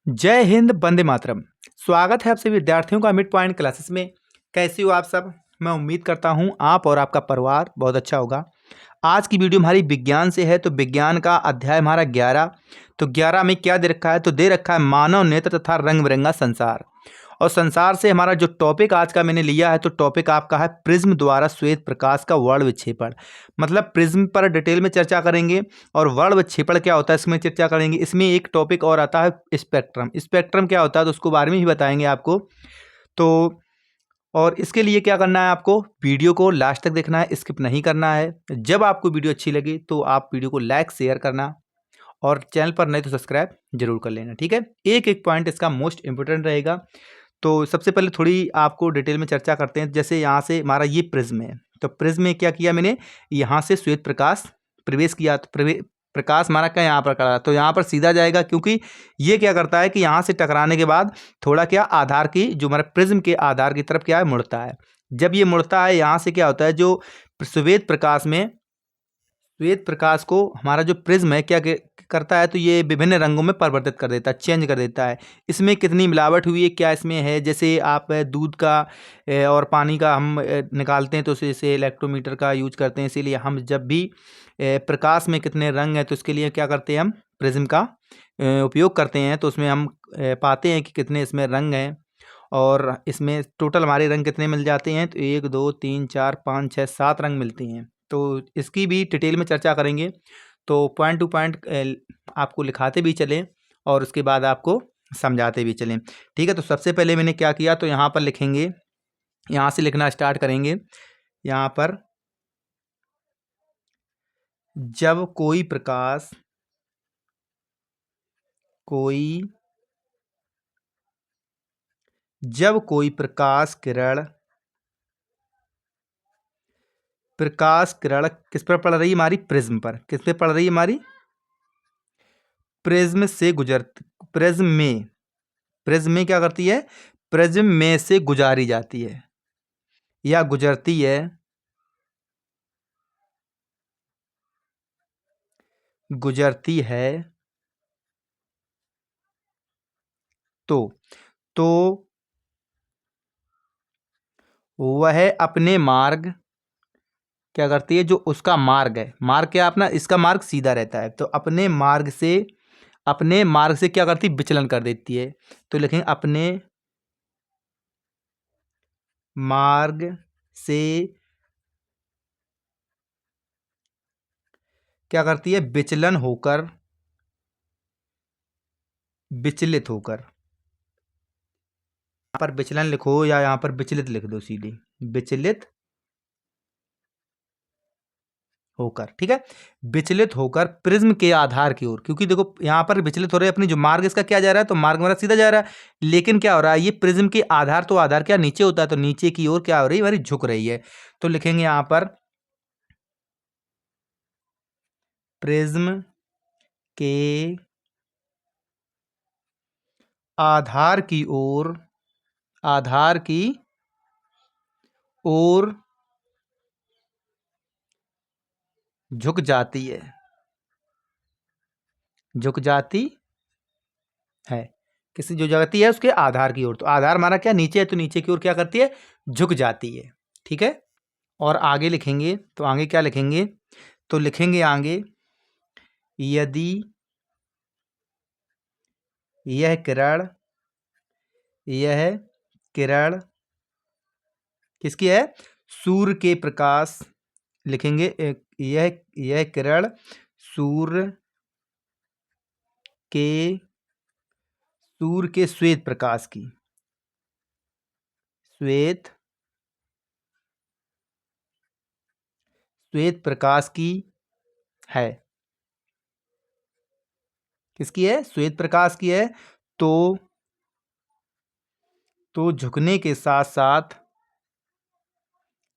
जय हिंद, वंदे मातरम। स्वागत है आप सभी विद्यार्थियों का मिड पॉइंट क्लासेस में। कैसे हो आप सब? मैं उम्मीद करता हूं आप और आपका परिवार बहुत अच्छा होगा। आज की वीडियो हमारी विज्ञान से है, तो विज्ञान का अध्याय हमारा 11। तो 11 में क्या दे रखा है? तो दे रखा है मानव नेत्र तथा रंग बिरंगा संसार। और संसार से हमारा जो टॉपिक आज का मैंने लिया है, तो टॉपिक आपका है प्रिज्म द्वारा श्वेत प्रकाश का वर्ण विक्षेपण। मतलब प्रिज्म पर डिटेल में चर्चा करेंगे और वर्ण विक्षेपण क्या होता है इसमें चर्चा करेंगे। इसमें एक टॉपिक और आता है स्पेक्ट्रम। स्पेक्ट्रम क्या होता है तो उसको बारे में ही बताएंगे आपको। तो और इसके लिए क्या करना है, आपको वीडियो को लास्ट तक देखना है, स्किप नहीं करना है। जब आपको वीडियो अच्छी लगे तो आप वीडियो को लाइक शेयर करना, और चैनल पर नहीं तो सब्सक्राइब जरूर कर लेना, ठीक है। एक एक पॉइंट इसका मोस्ट इंपोर्टेंट रहेगा। तो सबसे पहले थोड़ी आपको डिटेल में चर्चा करते हैं। जैसे यहाँ से हमारा ये प्रिज्म है, तो प्रिज्म में क्या किया मैंने, यहाँ से श्वेत प्रकाश प्रवेश किया, तो प्रकाश हमारा क्या यहाँ पर करा, तो यहाँ पर सीधा जाएगा, क्योंकि ये क्या करता है कि यहाँ से टकराने के बाद थोड़ा क्या आधार की जो हमारे प्रिज्म के आधार की तरफ क्या है, मुड़ता है। जब ये मुड़ता है, यहाँ से क्या होता है, जो श्वेत प्रकाश में श्वेत प्रकाश को हमारा जो प्रिज्म है क्या करता है, तो ये विभिन्न रंगों में परिवर्तित कर देता है, चेंज कर देता है। इसमें कितनी मिलावट हुई है, क्या इसमें है, जैसे आप दूध का और पानी का हम निकालते हैं, तो इसे इलेक्ट्रोमीटर का यूज करते हैं। इसीलिए हम जब भी प्रकाश में कितने रंग हैं, तो इसके लिए क्या करते हैं, हम प्रिज्म का उपयोग करते हैं। तो उसमें हम पाते हैं कि कितने इसमें रंग हैं, और इसमें टोटल हमारे रंग कितने मिल जाते हैं, तो 1 2 3 4 5 6 7 रंग मिलते हैं। तो इसकी भी डिटेल में चर्चा करेंगे। तो पॉइंट टू पॉइंट आपको लिखाते भी चलें और उसके बाद आपको समझाते भी चलें, ठीक है। तो सबसे पहले मैंने क्या किया, तो यहाँ पर लिखेंगे, यहाँ से लिखना स्टार्ट करेंगे। यहाँ पर जब कोई प्रकाश किरण किस पर पड़ रही है, हमारी प्रिज्म पर। किस पे पड़ रही है, हमारी प्रिज्म से गुजर प्रिज्म में क्या करती है, प्रिज्म में से गुजारी जाती है या गुजरती है। तो तो वह अपने मार्ग क्या करती है, जो उसका मार्ग है, मार्ग क्या अपना, इसका मार्ग सीधा रहता है, तो अपने मार्ग से क्या करती है, विचलन कर देती है। तो लिखेंगे अपने मार्ग से क्या करती है, विचलित होकर। यहाँ पर विचलन लिखो या यहाँ पर विचलित लिख दो, सीधे विचलित होकर, ठीक है। विचलित होकर प्रिज्म के आधार की ओर, क्योंकि देखो यहाँ पर विचलित हो रहे हैं, अपनी जो मार्ग इसका क्या जा रहा है, तो मार्ग हमारा सीधा जा रहा है। लेकिन क्या हो रहा है, ये प्रिज्म के आधार, तो आधार क्या नीचे होता है, तो नीचे की ओर क्या हो रही है, हमारी झुक रही है। तो लिखेंगे यहाँ पर प्रिज्म के आधार की ओर झुक जाती है। किसी जो जाती है उसके आधार की ओर, तो आधार हमारा क्या नीचे है, तो नीचे की ओर क्या करती है, झुक जाती है, ठीक है। और आगे लिखेंगे, तो आगे क्या लिखेंगे, तो लिखेंगे आगे, यदि यह किरण किसकी है, सूर्य के प्रकाश, लिखेंगे यह किरण सूर्य के श्वेत प्रकाश की श्वेत प्रकाश की है। किसकी है, श्वेत प्रकाश की है। तो झुकने के साथ साथ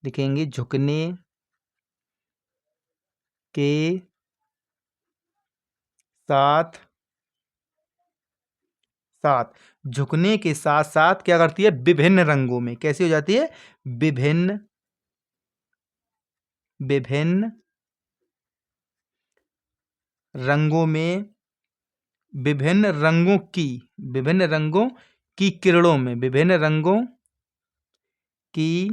लिखेंगे, झुकने के साथ झुकने के साथ साथ क्या करती है, विभिन्न रंगों में कैसी हो जाती है, विभिन्न रंगों में, विभिन्न विभिन्न रंगों की किरणों में, विभिन्न रंगों की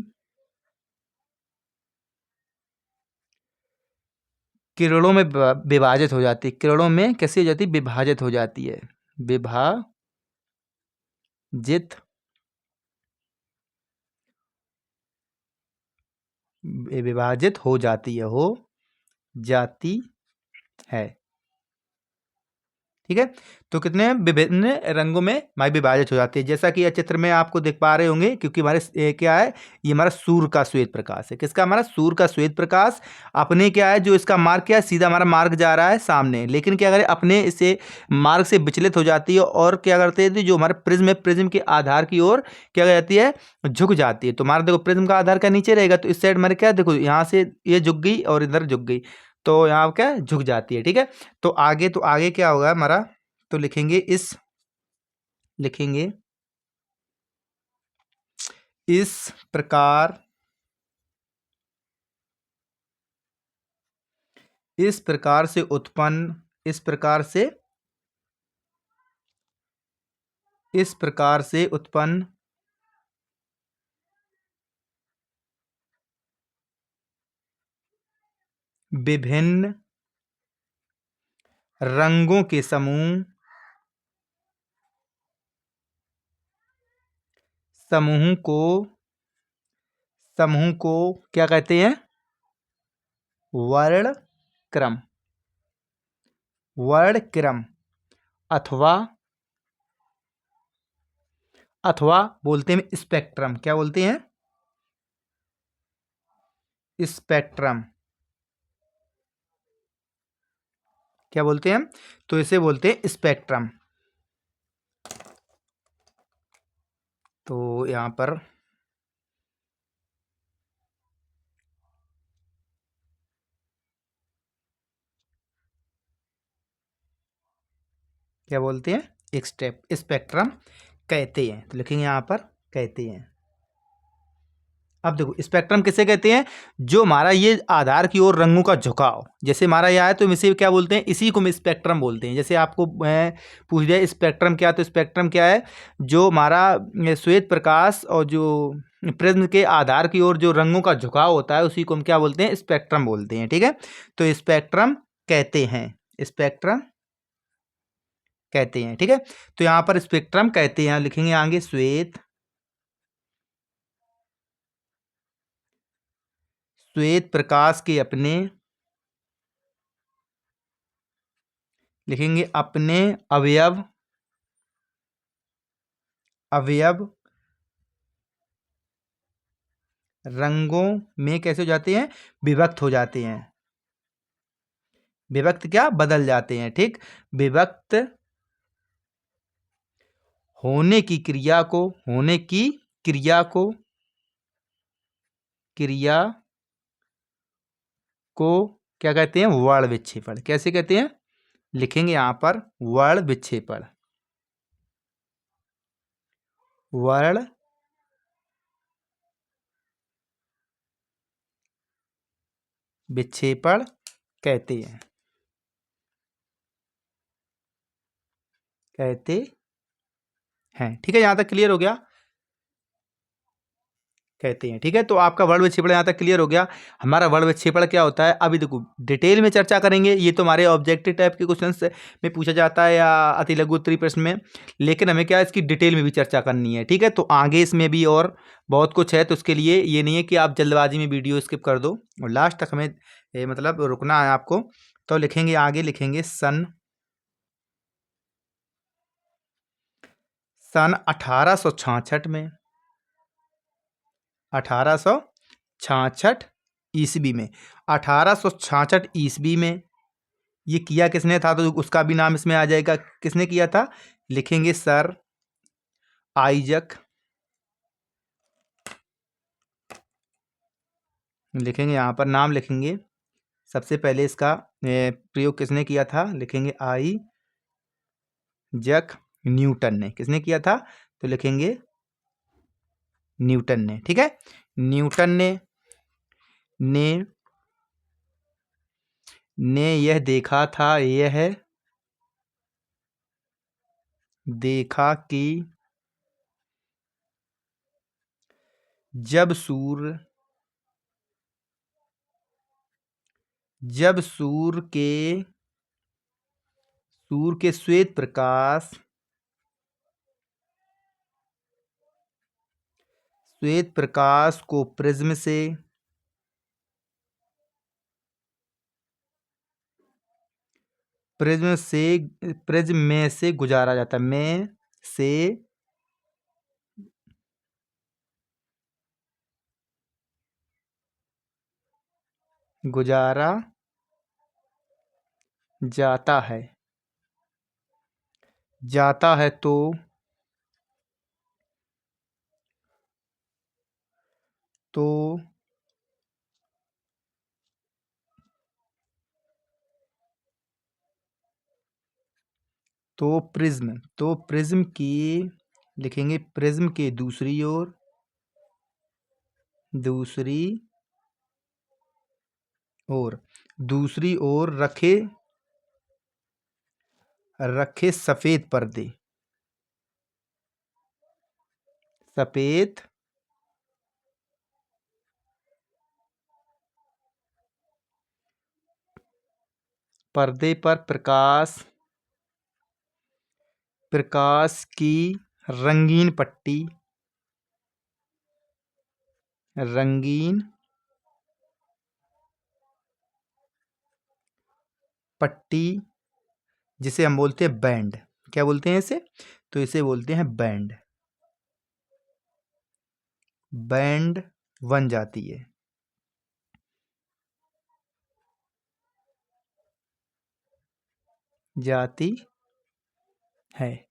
किरणों में विभाजित हो जाती है। किरणों में कैसी हो जाती है? विभाजित हो जाती है। विभाजित विभाजित हो जाती है, हो जाती है। ठीक है, तो कितने विभिन्न रंगों में विभाजित हो जाती है। जैसा कि यह चित्र में आपको देख पा रहे होंगे, क्योंकि हमारे क्या है, ये हमारा सूर्य का श्वेत प्रकाश है। किसका? हमारा सूर्य का श्वेत प्रकाश। अपने क्या है, जो इसका मार्ग क्या है, सीधा हमारा मार्ग जा रहा है सामने, लेकिन क्या करें, अपने इसे मार्ग से विचलित हो जाती है और क्या करते हैं, जो हमारा प्रिज्म है, प्रिज्म के आधार की ओर क्या कर जाती है, झुक जाती है। तो हमारा देखो प्रिज्म का आधार का नीचे रहेगा, तो इस साइड हमारे क्या, देखो यहाँ से ये झुक गई और इधर झुक गई, तो यहाँ क्या झुक जाती है। ठीक है, तो आगे क्या होगा हमारा, तो लिखेंगे इस प्रकार से उत्पन्न विभिन्न रंगों के समूह को क्या कहते हैं? वर्णक्रम अथवा बोलते हैं स्पेक्ट्रम। क्या बोलते हैं? स्पेक्ट्रम। क्या बोलते हैं? तो इसे बोलते हैं स्पेक्ट्रम। तो यहाँ पर क्या बोलते हैं? स्पेक्ट्रम कहते हैं। तो लिखेंगे यहाँ पर कहते हैं। अब देखो स्पेक्ट्रम किसे कहते हैं? जो हमारा ये आधार की ओर रंगों का झुकाव, जैसे हमारा यह है तो इसे क्या बोलते हैं? इसी को हम स्पेक्ट्रम बोलते हैं। जैसे आपको पूछ दिया स्पेक्ट्रम क्या, तो स्पेक्ट्रम क्या है? जो हमारा श्वेत प्रकाश और जो प्रिज्म के आधार की ओर जो रंगों का झुकाव होता है, उसी को हम क्या बोलते हैं? स्पेक्ट्रम बोलते हैं। ठीक है, तो स्पेक्ट्रम कहते हैं, स्पेक्ट्रम कहते हैं। ठीक है, तो यहाँ पर स्पेक्ट्रम कहते हैं, लिखेंगे आगे श्वेत प्रकाश के अपने, लिखेंगे अपने अवयव रंगों में कैसे हो जाते हैं? विभक्त हो जाते हैं। विभक्त क्या? बदल जाते हैं। ठीक, विभक्त होने की क्रिया को क्या कहते हैं? वर्ण विक्षेपण। कैसे कहते हैं? लिखेंगे यहां पर वर्ण विक्षेपण। वर्ण विक्षेपण कहते हैं, ठीक है, यहां तक क्लियर हो गया? कहते हैं। ठीक है, तो आपका वर्ण विक्षेपण यहाँ तक क्लियर हो गया। हमारा वर्ण विक्षेपण क्या होता है, अभी देखो डिटेल में चर्चा करेंगे। ये तो हमारे ऑब्जेक्टिव टाइप के क्वेश्चंस में पूछा जाता है या अति लघु उत्तरीय प्रश्न में, लेकिन हमें क्या है, इसकी डिटेल में भी चर्चा करनी है। ठीक है, तो आगे इसमें भी और बहुत कुछ है, तो उसके लिए ये नहीं है कि आप जल्दबाजी में वीडियो स्किप कर दो और लास्ट तक हमें मतलब रुकना है आपको। तो लिखेंगे आगे, लिखेंगे सन 1866 में, 1866 ईस्वी में, 1866 ईस्वी में ये किया किसने था? तो उसका भी नाम इसमें आ जाएगा। किसने किया था? लिखेंगे सर आइजक, लिखेंगे यहाँ पर नाम लिखेंगे। सबसे पहले इसका प्रयोग किसने किया था? लिखेंगे आइजक न्यूटन ने। किसने किया था? तो लिखेंगे न्यूटन ने। ठीक है, न्यूटन ने यह देखा था, यह देखा कि जब सूर्य सूर्य के श्वेत प्रकाश को प्रिज्म में से गुजारा जाता है। में से गुजारा जाता है तो प्रिज्म की लिखेंगे, प्रिज्म के दूसरी ओर रखे सफेद पर्दे पर प्रकाश की रंगीन पट्टी जिसे हम बोलते हैं बैंड। क्या बोलते हैं इसे? तो इसे बोलते हैं बैंड बन जाती है।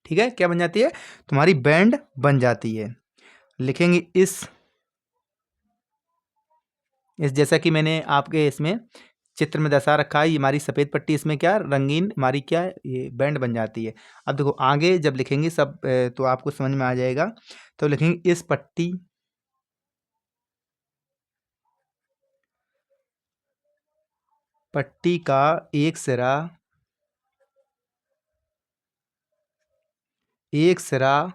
ठीक है, क्या बन जाती है? तुम्हारी बैंड बन जाती है। लिखेंगे इस जैसा कि मैंने आपके इसमें चित्र में दर्शा रखा है, ये हमारी सफ़ेद पट्टी, इसमें क्या रंगीन हमारी क्या ये बैंड बन जाती है। अब देखो आगे जब लिखेंगे सब तो आपको समझ में आ जाएगा। तो लिखेंगे इस पट्टी का एक सिरा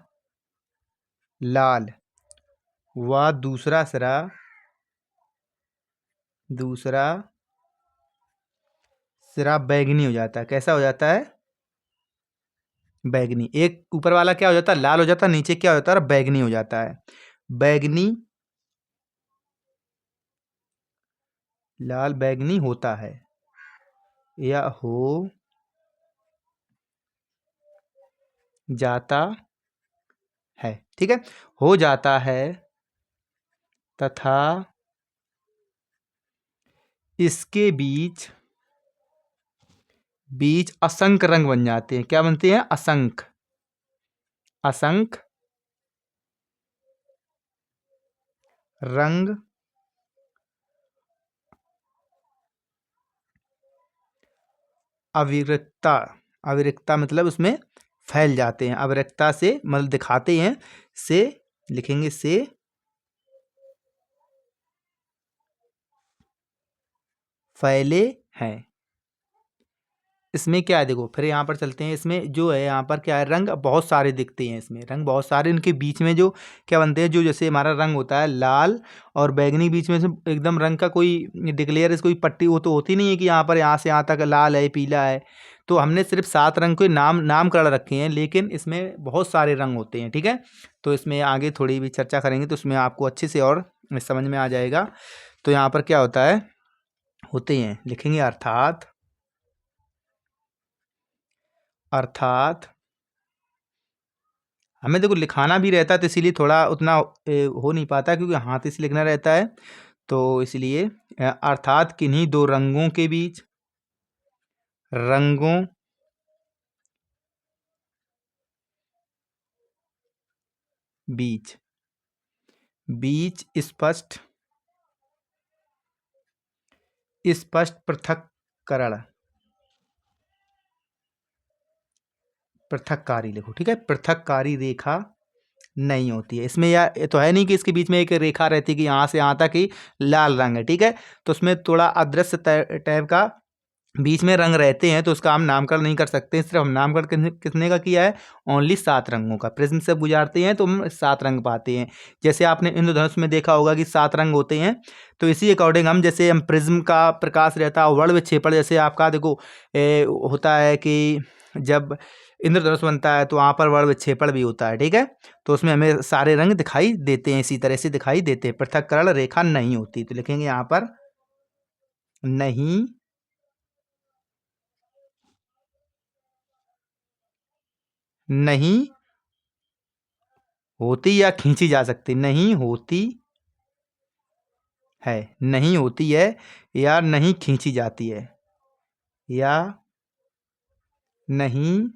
लाल व दूसरा सिरा बैगनी हो जाता है। कैसा हो जाता है? बैगनी। एक ऊपर वाला क्या हो जाता है? लाल हो जाता है, नीचे क्या हो जाता है? बैगनी हो जाता है। लाल बैगनी होता है या हो जाता है। ठीक है, हो जाता है तथा इसके बीच असंख्य रंग बन जाते हैं। क्या बनते हैं? असंख्य रंग अविरक्ता मतलब उसमें फैल जाते हैं। अविरक्ता से मतलब दिखाते हैं, से लिखेंगे से फैले हैं। इसमें क्या है देखो, फिर यहाँ पर चलते हैं। इसमें जो है यहाँ पर क्या है, रंग बहुत सारे दिखते हैं। इसमें रंग बहुत सारे, इनके बीच में जो क्या बनते हैं, जो जैसे हमारा रंग होता है लाल और बैगनी, बीच में से एकदम रंग का कोई डिक्लेयर कोई पट्टी वो तो होती नहीं है कि यहाँ से यहाँ तक लाल है पीला है। तो हमने सिर्फ 7 रंग के नामकरण रखे हैं, लेकिन इसमें बहुत सारे रंग होते हैं। ठीक है, तो इसमें आगे थोड़ी भी चर्चा करेंगे तो उसमें आपको अच्छे से और समझ में आ जाएगा। तो यहाँ पर क्या होता है, होते हैं, लिखेंगे अर्थात हमें देखो लिखाना भी रहता है, तो इसीलिए थोड़ा उतना हो नहीं पाता, क्योंकि हाथ से लिखना रहता है। तो इसलिए अर्थात किन्हीं दो रंगों के बीच स्पष्ट पृथककारी लिखो। ठीक है, पृथककारी रेखा नहीं होती है इसमें। या तो है नहीं कि इसके बीच में एक रेखा रहती है कि यहाँ से यहाँ तक ही लाल रंग है। ठीक है, तो उसमें थोड़ा अदृश्य टाइप का बीच में रंग रहते हैं तो उसका हम नामकरण नहीं कर सकते। सिर्फ हम नामकरण कितने का किया है, ओनली 7 रंगों का। प्रिज्म से गुजारते हैं तो हम 7 रंग पाते हैं। जैसे आपने इंद्रधनुष में देखा होगा कि 7 रंग होते हैं, तो इसी अकॉर्डिंग हम जैसे हम प्रिज्म का प्रकाश रहता है, वर्ण विक्षेपण जैसे आपका देखो होता है कि जब इंद्रधनुष बनता है तो वहाँ पर वर्ण विक्षेपण भी होता है, ठीक है। तो उसमें हमें सारे रंग दिखाई देते हैं, इसी तरह से दिखाई देते हैं। पृथक्करण रेखा नहीं होती, तो लिखेंगे यहाँ पर नहीं नहीं होती या खींची जा सकती, नहीं होती है, नहीं होती है या नहीं खींची जाती है, या नहीं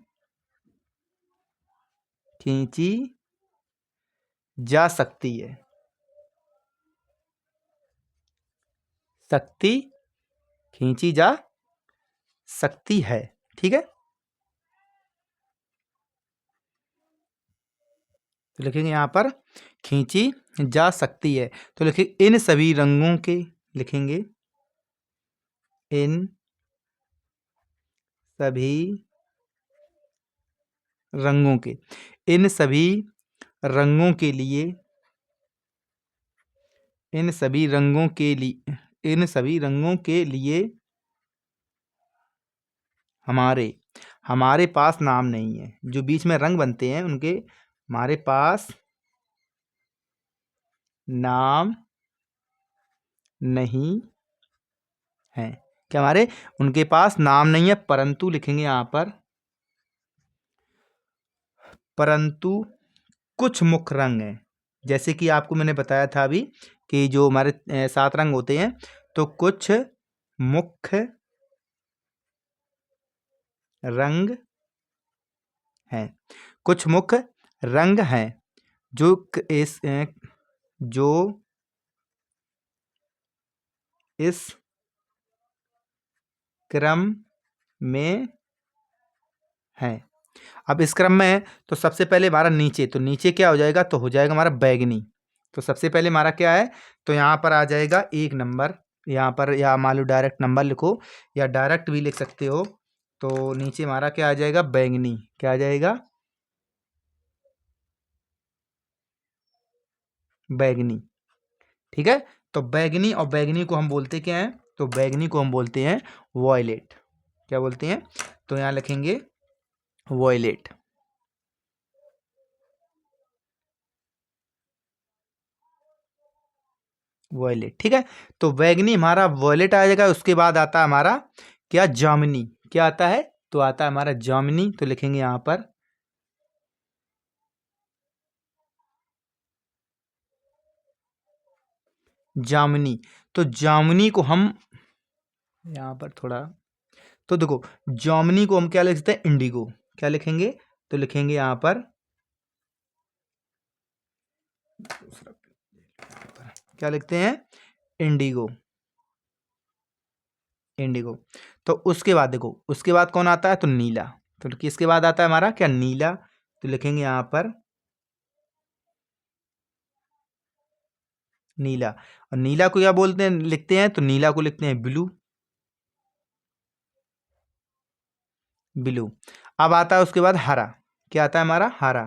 खींची जा सकती है, सकती खींची जा सकती है, ठीक है। तो लिखेंगे यहाँ पर खींची जा सकती है। तो लिखेंगे इन सभी रंगों के, लिखेंगे इन सभी रंगों के, इन सभी रंगों के लिए, इन सभी रंगों के लिए, इन सभी रंगों के लिए हमारे हमारे पास नाम नहीं है। जो बीच में रंग बनते हैं उनके हमारे पास नाम नहीं है। क्या हमारे उनके पास नाम नहीं है, परंतु लिखेंगे यहाँ पर परंतु कुछ मुख्य रंग हैं। जैसे कि आपको मैंने बताया था अभी कि जो हमारे 7 रंग होते हैं, तो कुछ मुख्य रंग हैं, कुछ मुख्य रंग हैं जो जो इस क्रम में हैं। अब इस क्रम में है तो सबसे पहले हमारा नीचे, तो नीचे क्या हो जाएगा, तो हो जाएगा हमारा बैगनी। तो सबसे पहले हमारा क्या है, तो यहाँ पर आ जाएगा 1 नंबर, यहाँ पर, या मान लो डायरेक्ट नंबर लिखो या डायरेक्ट भी लिख सकते हो। तो नीचे हमारा क्या आ जाएगा, बैंगनी। क्या आ जाएगा, बैगनी, ठीक है। तो बैगनी, और बैगनी को हम बोलते क्या हैं, तो बैगनी को हम बोलते हैं वॉयलेट। क्या बोलते हैं, तो यहाँ लिखेंगे वॉयलेट, वॉयलेट, ठीक है। तो बैगनी हमारा वॉयलेट आ जाएगा। उसके बाद आता है हमारा क्या, जामुनी। क्या आता है, तो आता है हमारा जामुनी। तो लिखेंगे यहाँ पर जामुनी। तो जामुनी को हम यहाँ पर थोड़ा, तो देखो जामुनी को हम क्या लिख सकते हैं, इंडिगो। क्या लिखेंगे, तो लिखेंगे यहाँ पर क्या लिखते हैं, इंडिगो, इंडिगो। तो उसके बाद देखो, उसके बाद कौन आता है, तो नीला। तो किसके बाद आता है हमारा क्या, नीला। तो लिखेंगे यहाँ पर नीला। और नीला को क्या बोलते हैं, लिखते हैं, तो नीला को लिखते हैं ब्लू, ब्लू। अब आता है उसके बाद हरा। क्या आता है हमारा, हरा,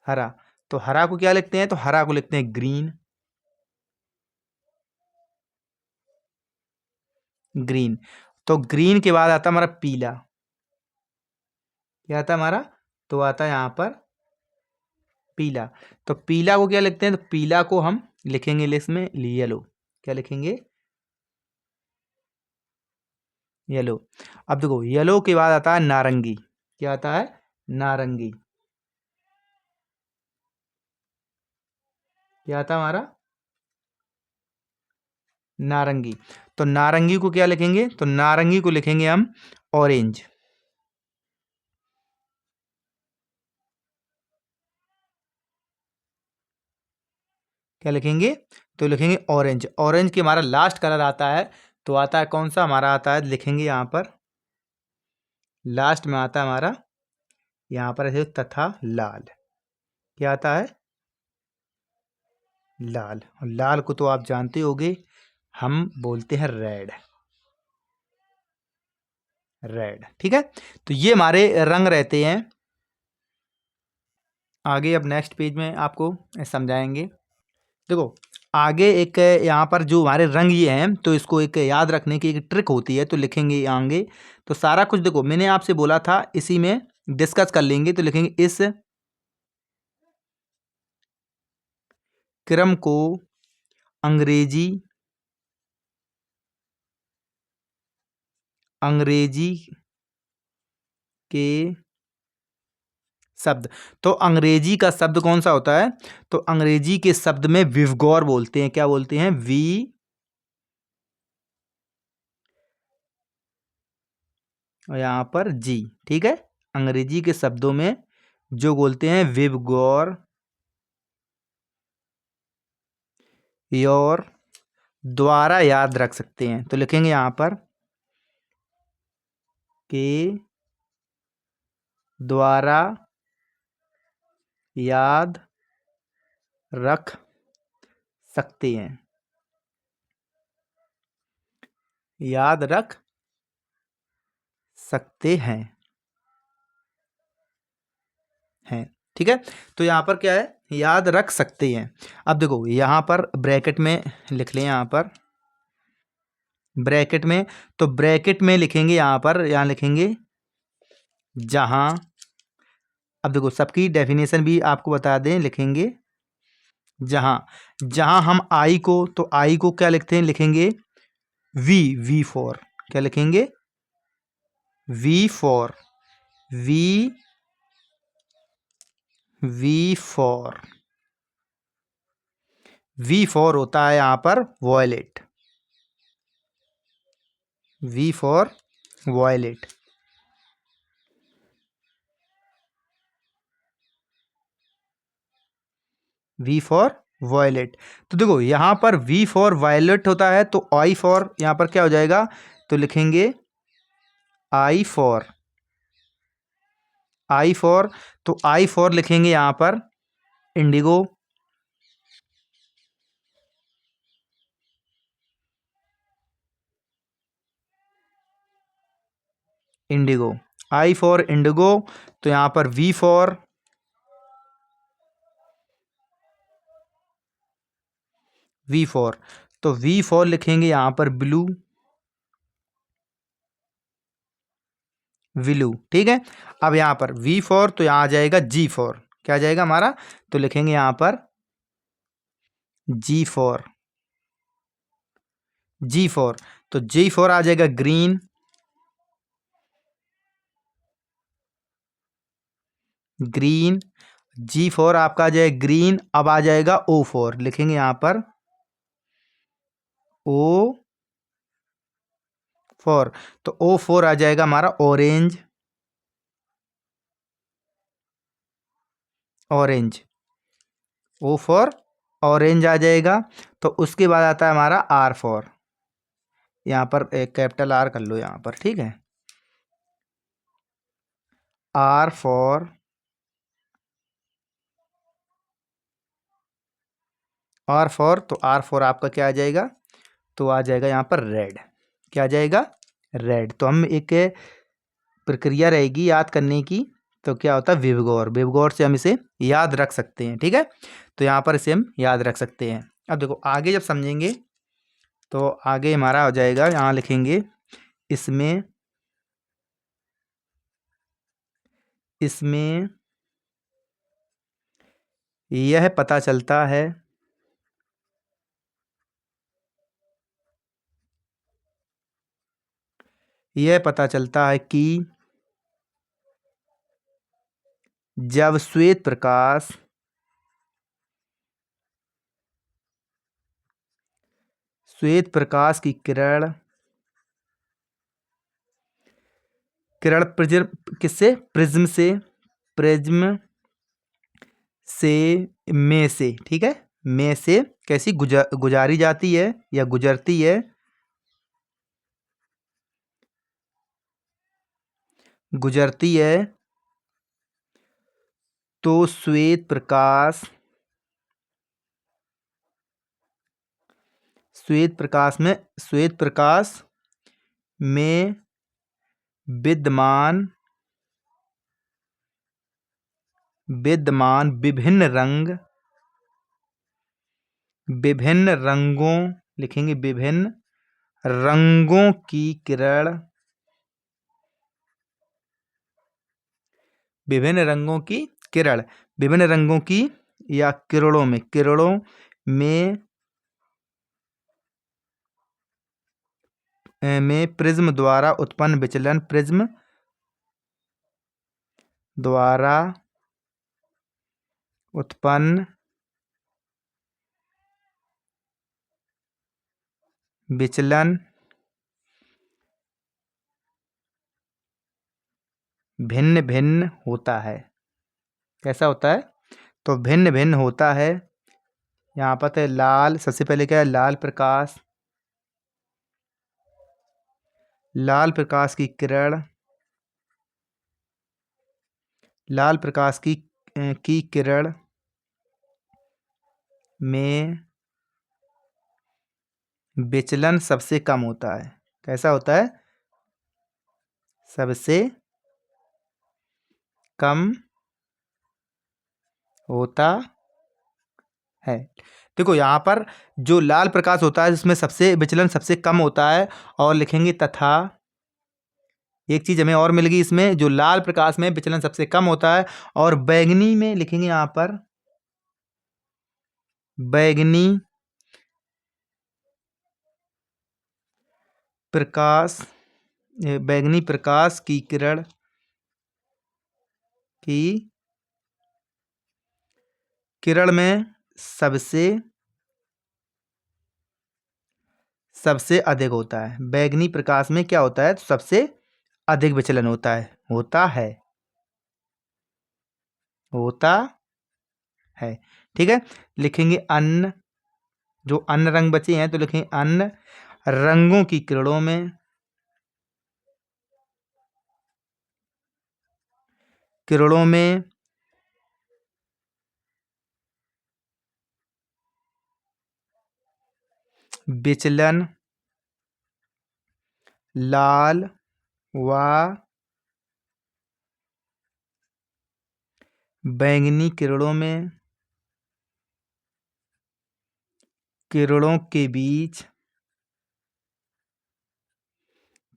हरा। तो हरा को क्या लिखते हैं, तो हरा को लिखते हैं ग्रीन, ग्रीन। तो ग्रीन के बाद आता है हमारा पीला। क्या आता है हमारा, तो आता है यहाँ पर पीला। तो पीला को क्या लिखते हैं, तो पीला को हम लिखेंगे लिस्ट में येलो। क्या लिखेंगे, येलो। अब देखो येलो के बाद आता है नारंगी। क्या आता है, नारंगी। क्या आता है हमारा, नारंगी। तो नारंगी को क्या लिखेंगे, तो नारंगी को लिखेंगे हम ऑरेंज। क्या लिखेंगे, तो लिखेंगे ऑरेंज। ऑरेंज के हमारा लास्ट कलर आता है, तो आता है कौन सा हमारा, आता है, लिखेंगे यहाँ पर लास्ट में आता है हमारा, यहाँ पर है तथा लाल। क्या आता है, लाल। और लाल को तो आप जानते होंगे, हम बोलते हैं रेड। रेड। ठीक है, तो ये हमारे रंग रहते हैं। आगे अब नेक्स्ट पेज में आपको समझाएंगे। देखो आगे एक यहाँ पर जो हमारे रंग ये हैं, तो इसको एक याद रखने की एक ट्रिक होती है, तो लिखेंगे आगे। तो सारा कुछ देखो मैंने आपसे बोला था इसी में डिस्कस कर लेंगे, तो लिखेंगे इस क्रम को अंग्रेजी के शब्द। तो अंग्रेजी का शब्द कौन सा होता है? तो अंग्रेजी के शब्द में विवगोर बोलते हैं। क्या बोलते हैं? वी और यहाँ पर जी। ठीक है, अंग्रेजी के शब्दों में जो बोलते हैं विवगोर योर द्वारा याद रख सकते हैं। तो लिखेंगे यहाँ पर के द्वारा याद रख सकते हैं। याद रख सकते हैं। ठीक है, तो यहाँ पर क्या है? याद रख सकते हैं। अब देखो यहाँ पर ब्रैकेट में लिख लें, यहाँ पर ब्रैकेट में, तो ब्रैकेट में लिखेंगे यहाँ पर, यहाँ लिखेंगे जहां। अब देखो सबकी डेफिनेशन भी आपको बता दें, लिखेंगे जहां। जहां हम आई को, तो आई को क्या लिखते हैं? लिखेंगे वी। वी फॉर, क्या लिखेंगे? V for, V V for V for होता है यहाँ पर violet. V for violet. V for violet. तो देखो यहाँ पर वी फॉर वायलेट होता है, तो आई फॉर यहाँ पर क्या हो जाएगा? तो लिखेंगे आई फॉर, आई फॉर। तो आई फॉर लिखेंगे यहाँ पर Indigo. Indigo, I for Indigo. तो यहाँ पर वी फॉर, वी फॉर, तो वी फॉर लिखेंगे यहाँ पर ब्लू। विलू। ठीक है, अब यहाँ पर वी फॉर, तो यहाँ आ जाएगा जी फॉर। क्या आ जाएगा हमारा? तो लिखेंगे यहाँ पर जी फॉर, जी फॉर। तो जी फॉर आ जाएगा ग्रीन। ग्रीन, जी फॉर आपका आ जाएगा ग्रीन। अब आ जाएगा ओ फॉर, लिखेंगे यहाँ पर ओ फॉर। तो ओ फॉर आ जाएगा हमारा orange. Orange, O for orange आ जाएगा। तो उसके बाद आता है हमारा आर फॉर। यहाँ पर एक कैपिटल आर कर लो यहाँ पर। ठीक है, आर फॉर, आर फॉर, तो आर फॉर आपका क्या आ जाएगा? तो आ जाएगा यहाँ पर रेड। क्या आ जाएगा? रेड। तो हम एक प्रक्रिया रहेगी याद करने की। तो क्या होता है? विवगोर। विवगोर से हम इसे याद रख सकते हैं। ठीक है, तो यहाँ पर इसे हम याद रख सकते हैं। अब देखो आगे जब समझेंगे, तो आगे हमारा हो जाएगा, यहाँ लिखेंगे इसमें, इसमें यह पता चलता है, यह पता चलता है कि जब श्वेत प्रकाश, श्वेत प्रकाश की किरण, किरण प्रिज्म, किससे? प्रिज्म से, प्रिज्म से, में से। ठीक है, में से कैसी गुजारी जाती है या गुजरती है? गुजरती है। तो श्वेत प्रकाश, श्वेत प्रकाश में, श्वेत प्रकाश में विद्यमान विद्यमान विभिन्न रंगों, लिखेंगे विभिन्न रंगों की किरण, विभिन्न रंगों की किरण, विभिन्न रंगों की या किरणों में प्रिज्म द्वारा उत्पन्न विचलन, प्रिज्म द्वारा उत्पन्न विचलन भिन्न भिन्न होता है। कैसा होता है? तो भिन्न भिन्न होता है। यहाँ पर है लाल, सबसे पहले क्या है? लाल प्रकाश, लाल प्रकाश की किरण, लाल प्रकाश की किरण में विचलन सबसे कम होता है। कैसा होता है? सबसे कम होता है। देखो यहाँ पर जो लाल प्रकाश होता है जिसमें सबसे विचलन सबसे कम होता है, और लिखेंगे तथा एक चीज हमें और मिल गई इसमें, जो लाल प्रकाश में विचलन सबसे कम होता है, और बैंगनी में लिखेंगे यहाँ पर बैंगनी प्रकाश, बैंगनी प्रकाश की किरण में सबसे अधिक होता है। बैंगनी प्रकाश में क्या होता है? तो सबसे अधिक विचलन होता है, होता है। ठीक है, लिखेंगे अन्य, जो अन्य रंग बचे हैं तो लिखेंगे अन्य रंगों की किरणों में विचलन लाल व बैंगनी किरणों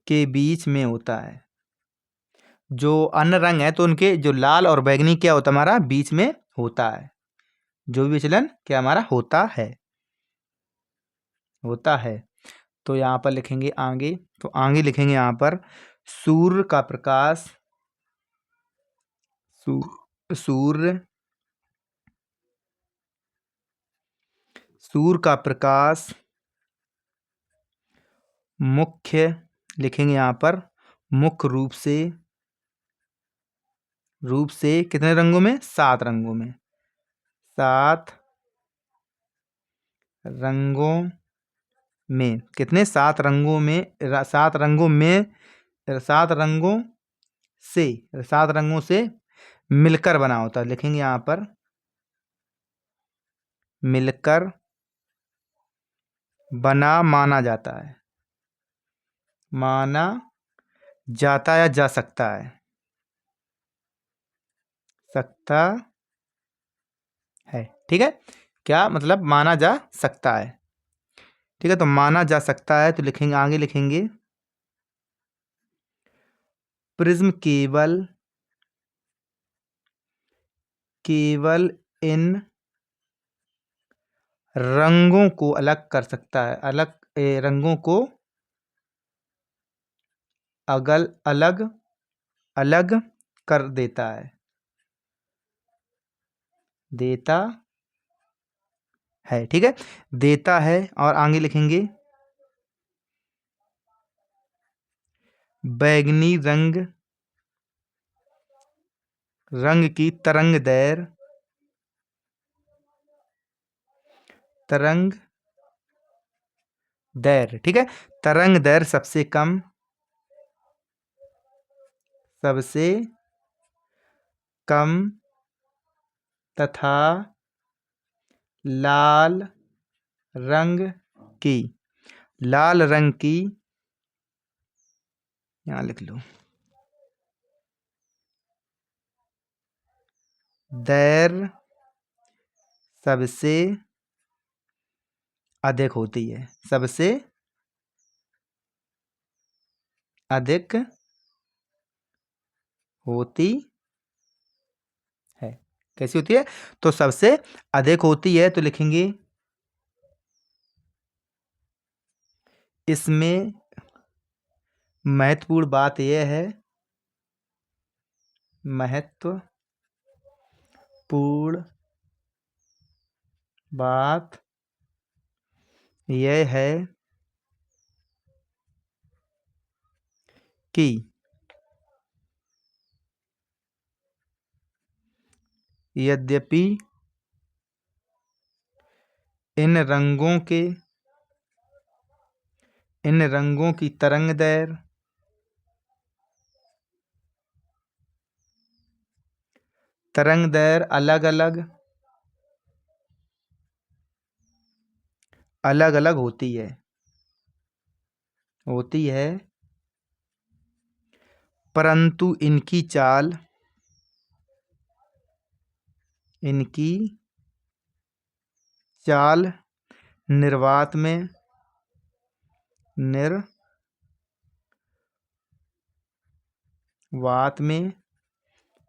के बीच में होता है। जो अन्य रंग है तो उनके जो लाल और बैंगनी क्या होता है? हमारा बीच में होता है। जो भी विचलन क्या हमारा होता है। तो यहाँ पर लिखेंगे आगे, तो आगे लिखेंगे यहाँ पर सूर्य का प्रकाश, सूर्य का प्रकाश मुख्य, लिखेंगे यहाँ पर मुख्य रूप से कितने रंगों में? 7 रंगों में, 7 रंगों में, कितने? 7 रंगों में, 7 रंगों में, 7 रंगों से मिलकर बना होता है। लिखेंगे यहाँ पर मिलकर बना माना जाता है, या जा सकता है। ठीक है, क्या मतलब? माना जा सकता है। ठीक है, तो माना जा सकता है तो लिखेंगे आगे, लिखेंगे प्रिज्म केवल इन रंगों को अलग कर सकता है, रंगों को अलग कर देता है। ठीक है, देता है। और आगे लिखेंगे बैंगनी रंग की तरंग दैर्घ्य। ठीक है, तरंग दैर्घ्य सबसे कम तथा लाल रंग की, यहाँ लिख लो, दैर सबसे अधिक होती है, सबसे अधिक होती है। कैसी होती है? तो सबसे अधिक होती है तो लिखेंगे इसमें महत्वपूर्ण बात यह है, महत्वपूर्ण बात यह है कि यद्यपि इन रंगों की तरंग दैर्घ्य अलग अलग होती है परंतु इनकी चाल निर्वात में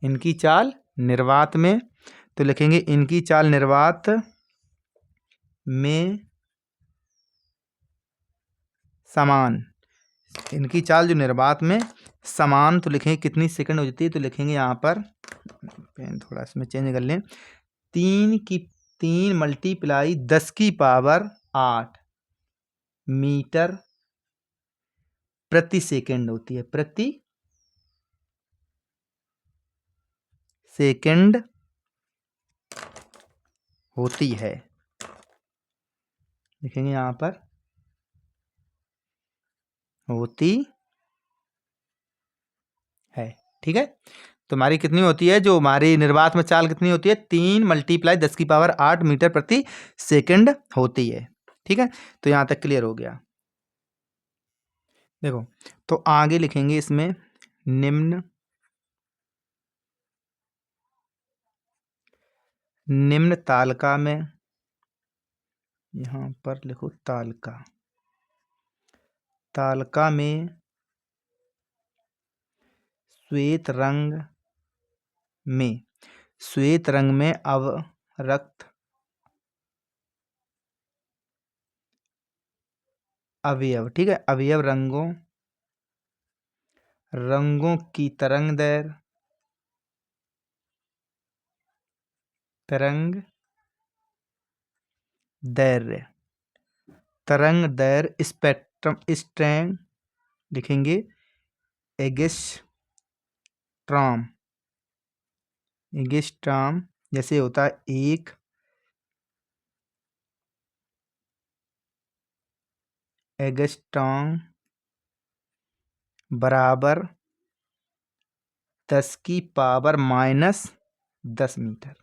इनकी चाल निर्वात में तो लिखेंगे इनकी चाल निर्वात में समान। इनकी चाल जो निर्वात में समान तो लिखेंगे कितनी सेकंड हो जाती है, तो लिखेंगे यहाँ पर, पेन थोड़ा इसमें चेंज कर लें, 3 मल्टीप्लाई 10⁸ मीटर प्रति सेकंड होती है, प्रति सेकंड होती है। लिखेंगे यहाँ पर होती है। ठीक है, तो हमारी कितनी होती है, जो हमारी निर्वात में चाल कितनी होती है, 3 मल्टीप्लाई 10⁸ मीटर प्रति सेकंड होती है। ठीक है, तो यहाँ तक क्लियर हो गया। देखो, तो आगे लिखेंगे इसमें निम्न तालिका में, यहाँ पर लिखो तालिका में श्वेत रंग में अवरक्त अवयव, ठीक है, अवयव रंगों की तरंग दैर्घ्य स्ट्रैंग लिखेंगे एगस्ट्रॉम जैसे होता है 1 एगस्ट्रॉम बराबर 10⁻−10 मीटर,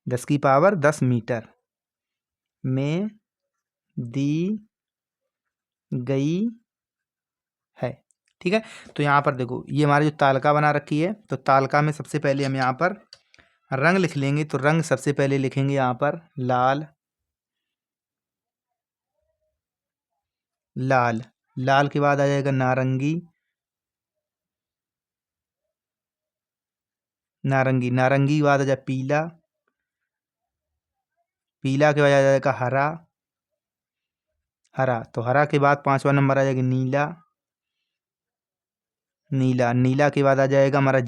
10⁻10 मीटर में दी गई है। ठीक है, तो यहाँ पर देखो, ये हमारी जो तालिका बना रखी है, तो तालिका में सबसे पहले हम यहाँ पर रंग लिख लेंगे। तो रंग सबसे पहले लिखेंगे यहाँ पर लाल के बाद आ जाएगा नारंगी के बाद आ जाए पीला के बाद आ जाएगा हरा, तो हरा के बाद 5वां नंबर आ जाएगा नीला के बाद आ जाएगा हमारा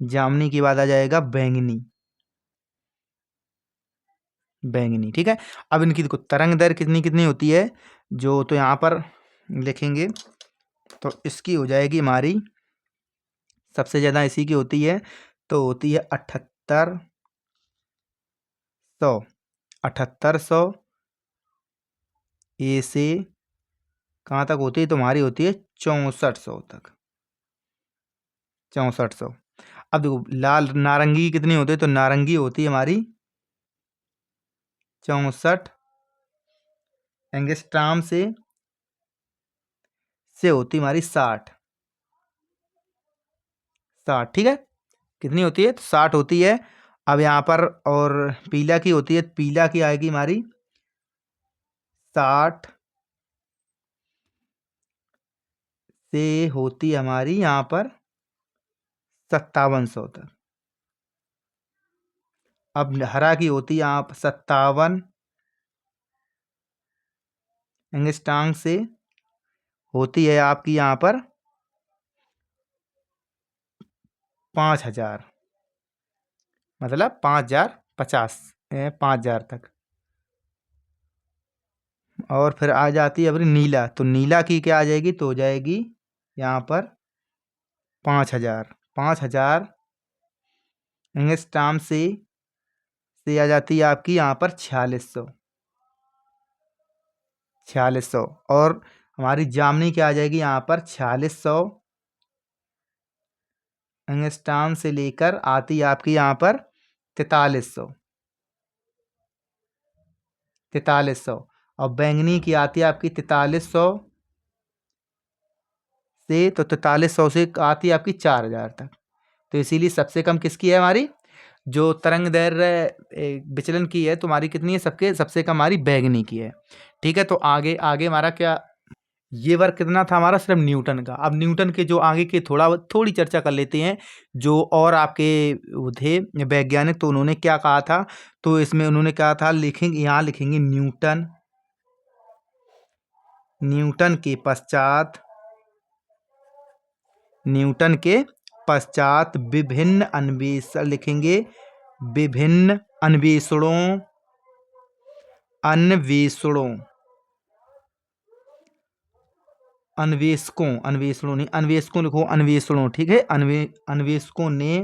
जामनी के बाद आ जाएगा बैंगनी। ठीक है, अब इनकी देखो तरंग दैर्घ्य कितनी होती है, जो तो यहाँ पर लिखेंगे, तो इसकी हो जाएगी हमारी सबसे ज़्यादा इसी की होती है, तो होती है 7800 ए से कहाँ तक होती है, तुम्हारी होती है 6400 तक, 6400। अब देखो नारंगी कितनी होती है, तो नारंगी होती है हमारी 64 एंगस्ट्रॉम से होती हमारी 60। 60, ठीक है। कितनी होती है? तो 60 होती है। अब यहाँ पर और पीला की होती है, पीला की आएगी हमारी 60 से होती है हमारी यहाँ पर 5700 तक। अब हरा की होती है यहाँ पर 57 एंगस्ट्रांग से होती है आपकी यहाँ पर 5000, मतलब 5050, 5000 तक। और फिर आ जाती है अपनी नीला, तो नीला की क्या आ जाएगी? तो हो जाएगी यहाँ पर 5000, 5000 एंगस्ट्राम से आ जाती है आपकी यहाँ पर 4600, 4600। और हमारी जामनी क्या आ जाएगी यहाँ पर? 4600 एंगस्ट्राम से लेकर आती है आपकी यहाँ पर 4300, 4300। और बैंगनी की आती है आपकी 4300 से, तो 4300 से आती है आपकी 4000 तक। तो इसीलिए सबसे कम किसकी है? हमारी जो तरंग दैर्ध्य विचलन की है, तुम्हारी कितनी है? सबके सबसे कम हमारी बैंगनी की है, ठीक है। तो आगे आगे हमारा क्या, ये वर्क कितना था हमारा? सिर्फ न्यूटन का। अब न्यूटन के जो आगे के थोड़ी चर्चा कर लेते हैं। जो और आपके वो थे वैज्ञानिक, तो उन्होंने क्या कहा था? तो इसमें उन्होंने कहा था, लिखेंगे यहाँ, लिखेंगे न्यूटन, न्यूटन के पश्चात, न्यूटन के पश्चात विभिन्न अन्वेषण, लिखेंगे विभिन्न अन्वेषणों, अन्वेषणों, अन्वेषकों, अन्वेषणों नहीं, अन्वेषकों लिखो, अन्वेषणों, ठीक है। अन्वेषकों ने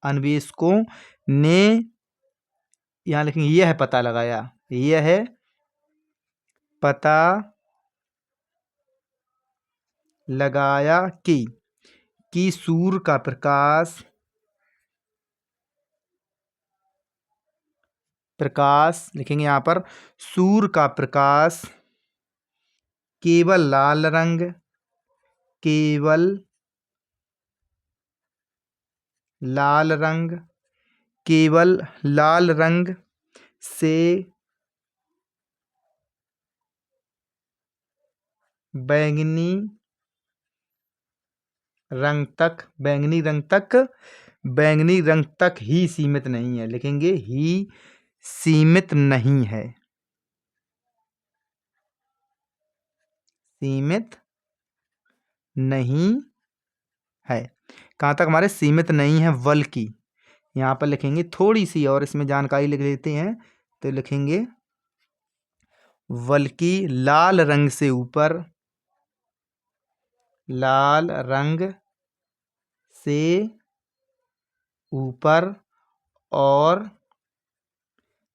अन्वेषकों ने यहाँ लिखेंगे, यह पता लगाया, यह पता लगाया कि सूर्य का प्रकाश लिखेंगे यहाँ पर, सूर्य का प्रकाश केवल लाल रंग, केवल लाल रंग, केवल लाल रंग से बैंगनी रंग तक, बैंगनी रंग तक, बैंगनी रंग तक ही सीमित नहीं है, लिखेंगे ही सीमित नहीं है, सीमित नहीं है। कहाँ तक हमारे सीमित नहीं है? बल्कि यहाँ पर लिखेंगे थोड़ी सी और इसमें जानकारी लिख लेते हैं, तो लिखेंगे बल्कि लाल रंग से ऊपर, लाल रंग से ऊपर, और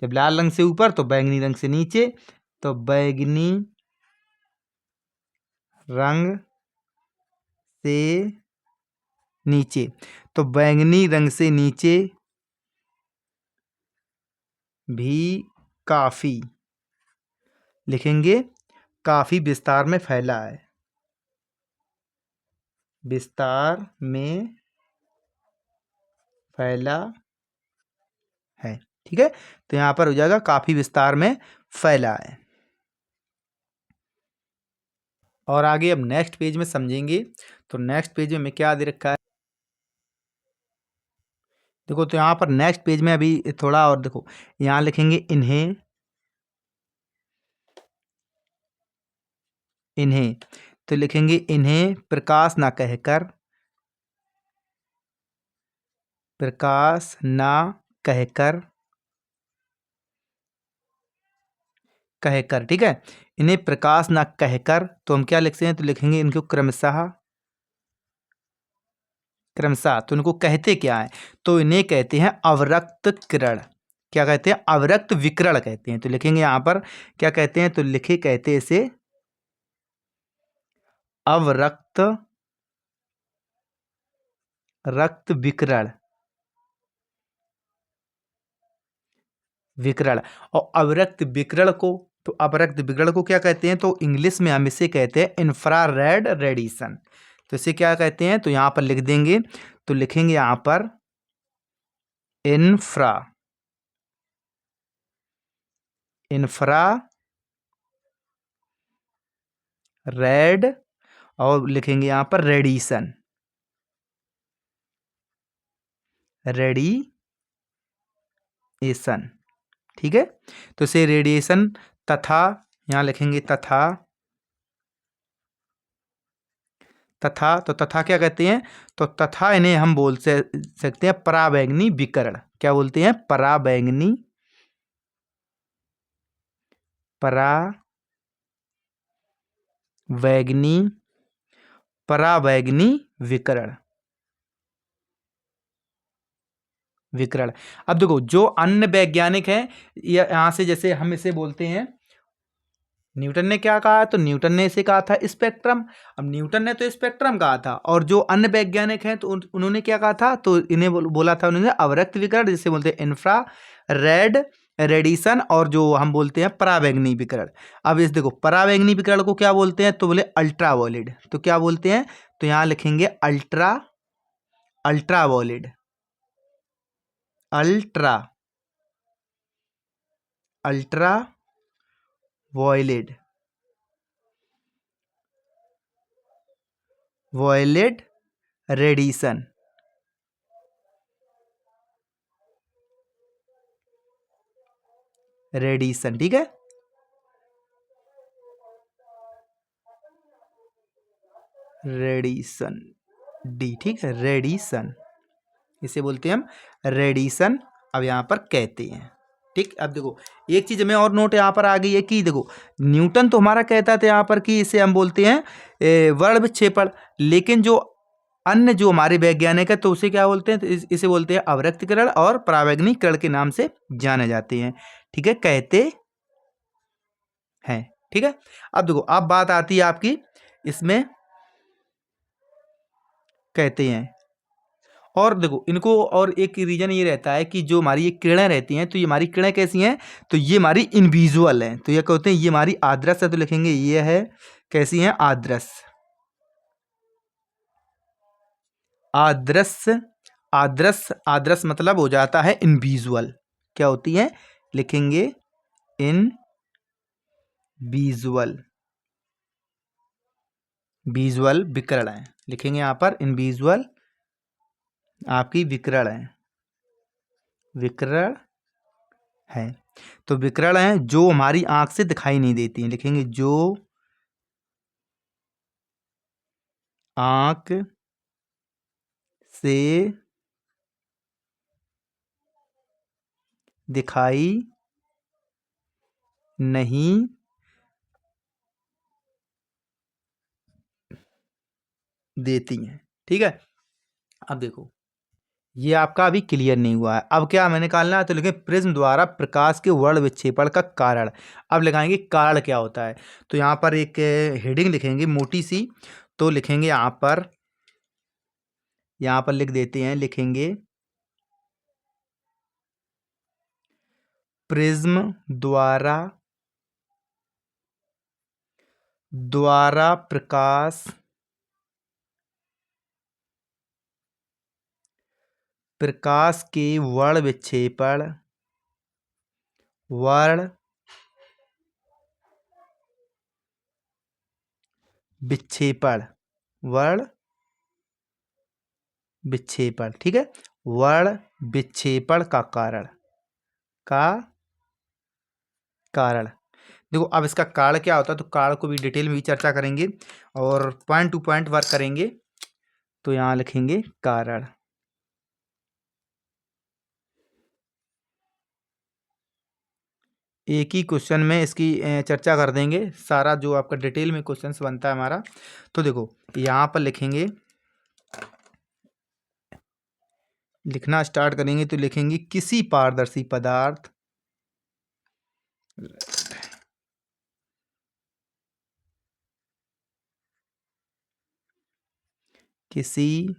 जब लाल रंग से ऊपर तो बैंगनी रंग से नीचे, तो बैंगनी रंग से नीचे, तो बैंगनी रंग से नीचे भी काफी, लिखेंगे काफी विस्तार में फैला है, विस्तार में फैला है, ठीक है। तो यहां पर हो जाएगा काफी विस्तार में फैला है। और आगे अब नेक्स्ट पेज में समझेंगे। तो नेक्स्ट पेज में क्या दे रखा है, देखो। तो यहाँ पर नेक्स्ट पेज में अभी थोड़ा और देखो, यहाँ लिखेंगे इन्हें, इन्हें, तो लिखेंगे इन्हें प्रकाश ना कहकर, प्रकाश ना कहकर, कहकर, ठीक है। इन्हें प्रकाश ना कहकर, तो हम क्या लिखते हैं? तो लिखेंगे इनको क्रमशः, क्रमशः। तो इनको कहते क्या है? तो इन्हें कहते हैं अवरक्त किरण। क्या कहते हैं? अवरक्त विकिरण कहते हैं। तो लिखेंगे यहाँ पर क्या कहते हैं? तो लिखे कहते इसे अवरक्त रक्त विकिरण, विकिरण। और अवरक्त विकिरण को तो अपरक्त विकिरण को क्या कहते हैं? तो इंग्लिश में हम इसे कहते हैं इंफ्रारेड रेडिएशन। तो इसे क्या कहते हैं? तो यहाँ पर लिख देंगे, तो लिखेंगे यहाँ पर इंफ्रा इंफ्रा रेड, और लिखेंगे यहाँ पर रेडिएशन, रेडिएशन। ठीक है, तो इसे रेडिएशन तथा, यहाँ लिखेंगे तथा, तथा, तो तथा क्या कहते हैं? तो तथा इन्हें हम बोल सकते हैं पराबैंगनी विकिरण। क्या बोलते हैं? पराबैंगनी, पराबैंगनी, पराबैंगनी विकिरण, विकिरण। अब देखो, जो अन्य वैज्ञानिक हैं, यहाँ से जैसे हम इसे बोलते हैं, न्यूटन ने क्या कहा? तो न्यूटन ने इसे कहा था स्पेक्ट्रम। अब न्यूटन ने तो स्पेक्ट्रम कहा था, और जो अन्य वैज्ञानिक हैं तो उन्होंने क्या कहा था? तो इन्हें बोला था उन्होंने अवरक्त विकिरण, जिसे बोलते हैं इंफ्रा रेड रेडिएशन, और जो हम बोलते हैं पराबैंगनी विकिरण। अब इस देखो, पराबैंगनी विकिरण को क्या बोलते हैं? तो बोले अल्ट्रावायलेट। तो क्या बोलते हैं? तो यहाँ लिखेंगे ultraviolet, ultra ultra violet radiation, radiation. ठीक है, रेडिएशन, डी। ठीक है, रेडिएशन, इसे बोलते हैं हम रेडिएशन। अब यहाँ पर कहते हैं। ठीक, अब देखो, एक चीज में और नोट यहाँ पर आ गई है कि देखो, न्यूटन तो हमारा कहता था यहाँ पर कि इसे हम बोलते हैं वर्ण विक्षेपण, लेकिन जो अन्य जो हमारे वैज्ञानिक है तो उसे क्या बोलते हैं? तो इसे बोलते हैं अवरक्तकरण और पराबैंगनीकरण के नाम से जाने जाते हैं। ठीक है, कहते हैं। ठीक है, अब देखो, अब बात आती है आपकी इसमें, कहते हैं। और देखो, इनको और एक रीजन ये रहता है कि जो हमारी ये किरणें रहती हैं, तो ये हमारी किरणें कैसी हैं? तो ये हमारी इनविजुअल हैं। तो ये कहते हैं ये हमारी आदर्श है, तो लिखेंगे ये है कैसी हैं? आदर्श, आदर्श, आदर्श, आदर्श मतलब हो जाता है इनविजुअल। क्या होती है? लिखेंगे इन विजुअल, विजुअल विकिरण है। लिखेंगे यहाँ पर इन विजुअल आपकी विकिरण है, विकिरण है। तो विकिरण है जो हमारी आंख से दिखाई नहीं देती हैं। लिखेंगे जो आंख से दिखाई नहीं देती हैं। ठीक है, अब देखो, ये आपका अभी क्लियर नहीं हुआ है। अब क्या हमें निकालना है? तो लिखें प्रिज्म द्वारा प्रकाश के वर्ण विक्षेपण का कारण। अब लगाएंगे कारण क्या होता है। तो यहाँ पर एक हेडिंग लिखेंगे मोटी सी। तो लिखेंगे यहाँ पर लिख देते हैं, लिखेंगे प्रिज्म द्वारा प्रकाश के वर्ण विक्षेपण, वर्ण विक्षेपण, वर्ण विक्षेपण। ठीक है, वर्ण विक्षेपण का कारण, का कारण। देखो, अब इसका कारण क्या होता है, तो कारण को भी डिटेल में भी चर्चा करेंगे और पॉइंट टू पॉइंट वर्क करेंगे। तो यहाँ लिखेंगे कारण। एक ही क्वेश्चन में इसकी चर्चा कर देंगे, सारा जो आपका डिटेल में क्वेश्चंस बनता है हमारा। तो देखो, यहाँ पर लिखेंगे, लिखना स्टार्ट करेंगे तो लिखेंगे किसी पारदर्शी पदार्थ, किसी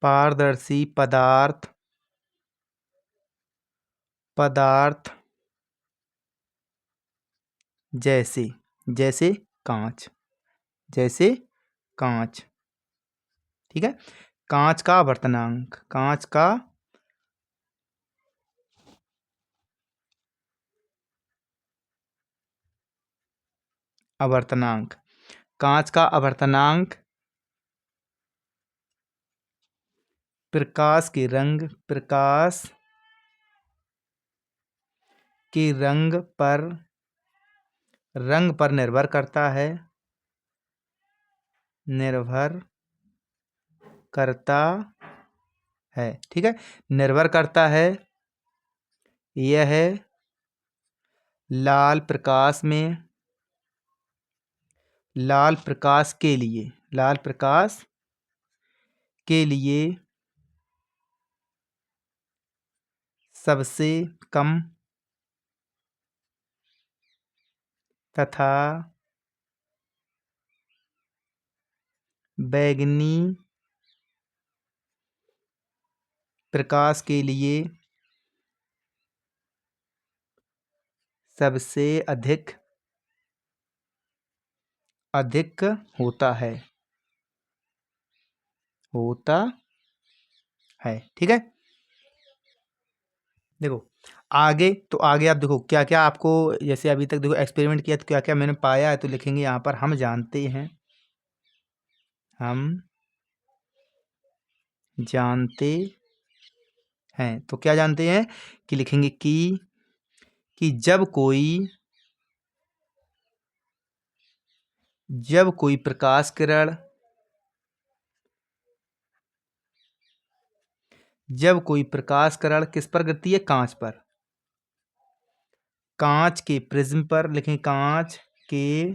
पारदर्शी पदार्थ पदार्थ जैसे जैसे कांच, जैसे कांच। ठीक है। कांच का आवर्तनांक, कांच का आवर्तनांक, कांच का आवर्तनांक प्रकाश के रंग, प्रकाश के रंग पर निर्भर करता है, निर्भर करता है। ठीक है। निर्भर करता है। यह लाल प्रकाश में, लाल प्रकाश के लिए, लाल प्रकाश के लिए सबसे कम तथा बैंगनी प्रकाश के लिए सबसे अधिक अधिक होता है, होता है। ठीक है। देखो आगे, तो आगे आप देखो क्या क्या आपको, जैसे अभी तक देखो एक्सपेरिमेंट किया तो क्या क्या मैंने पाया है, तो लिखेंगे यहाँ पर हम जानते हैं, हम जानते हैं। तो क्या जानते हैं कि लिखेंगे कि जब कोई प्रकाश किरण, जब कोई प्रकाश किरण किस पर गिरती है, कांच पर, कांच के प्रिज्म पर, लिखें कांच के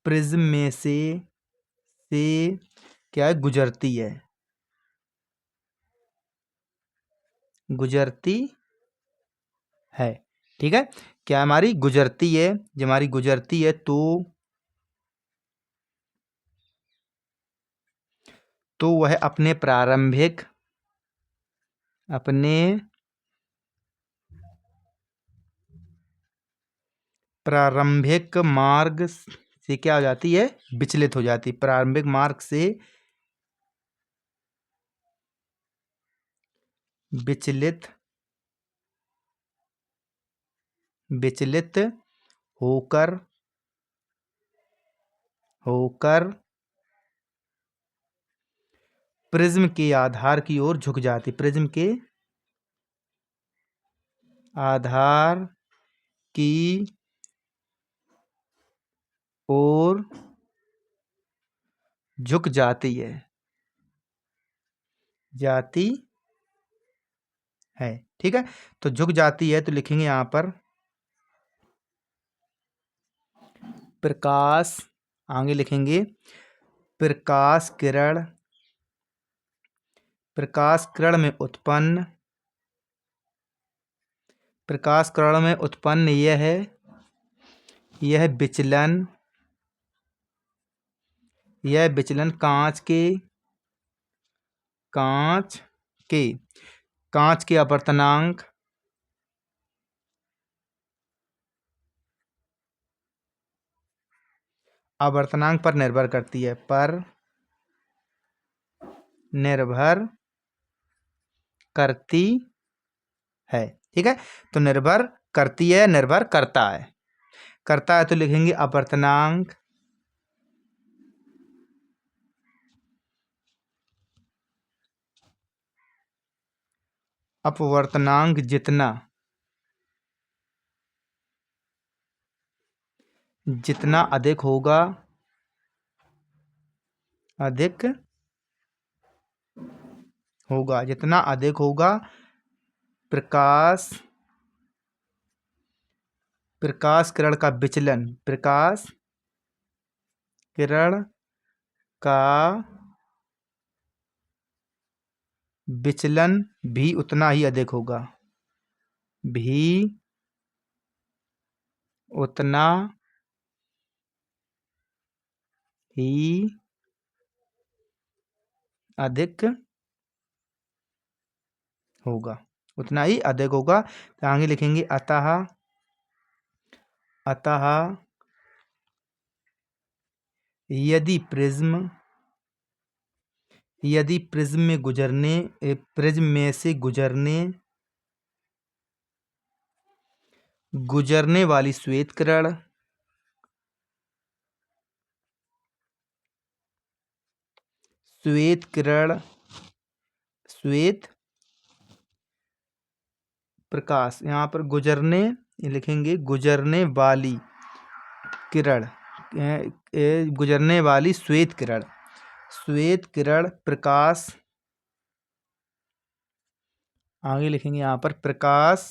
प्रिज्म में से क्या है, गुजरती है, गुजरती है। ठीक है। क्या हमारी गुजरती है, जब हमारी गुजरती है तो वह अपने प्रारंभिक मार्ग से क्या हो जाती है, विचलित हो जाती है, प्रारंभिक मार्ग से विचलित विचलित होकर होकर प्रिज्म के आधार की ओर झुक जाती, प्रिज्म के आधार की ओर झुक जाती है, जाती है। ठीक है। तो झुक जाती है तो लिखेंगे यहाँ पर प्रकाश, आगे लिखेंगे प्रकाश किरण, प्रकाश किरण में उत्पन्न, प्रकाश किरण में उत्पन्न यह विचलन, यह विचलन कांच के कांच के आवर्तनांक, आवर्तनांक पर निर्भर करती है, पर निर्भर करती है। ठीक है। तो निर्भर करती है, निर्भर करता है, करता है तो लिखेंगे अपवर्तनांक, अपवर्तनांक जितना जितना अधिक होगा, अधिक होगा, जितना अधिक होगा प्रकाश प्रकाश किरण का विचलन, प्रकाश किरण का विचलन भी उतना ही अधिक होगा, भी उतना ही अधिक होगा। उतना ही अधिक होगा। तो आगे लिखेंगे अतः, अतः यदि प्रिज्म, यदि प्रिज्म में गुजरने, प्रिज्म में से गुजरने, गुजरने वाली श्वेत किरण, श्वेत किरण, श्वेत प्रकाश, यहाँ पर गुजरने ये लिखेंगे गुजरने वाली किरण, गुजरने वाली श्वेत किरण, श्वेत किरण प्रकाश, आगे लिखेंगे यहाँ पर प्रकाश